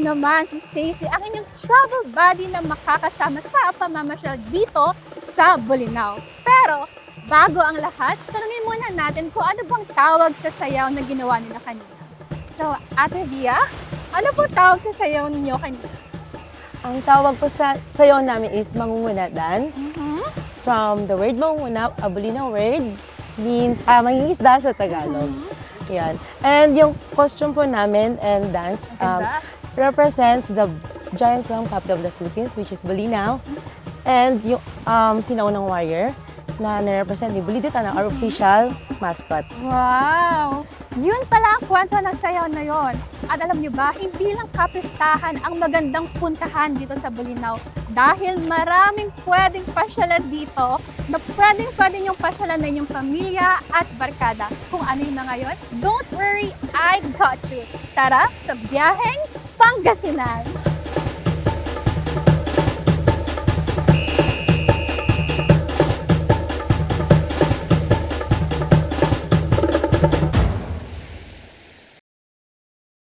naman si Stacy, ang inyong travel buddy na makakasama sa pamamasyal dito sa Bolinao. Pero bago ang lahat, tanungin muna natin kung ano bang tawag sa sayaw na ginawa nila kanina. So, Ate Via, ano po tawag sa sayaw ninyo kanina? Ang tawag po sa sayaw namin is mangunguna dance. From the word mangunguna, a Bolinao word, means mangingisda sa Tagalog. Yan. And yung costume po namin and dance represents the giant clown capital of the Philippines, which is Bolinao. And yung sinaunang warrior na na-represent ni Bulidita na our official mascot. Wow! Yun pala ang kwento ng sayaw na yon. At alam nyo ba, hindi lang kapistahan ang magandang puntahan dito sa Bolinao dahil maraming pwedeng pasyalan dito na pwedeng nyong pasyalan na inyong pamilya at barkada. Kung ano yung mga yon, don't worry, I got you. Tara sa biyaheng Pangasinan!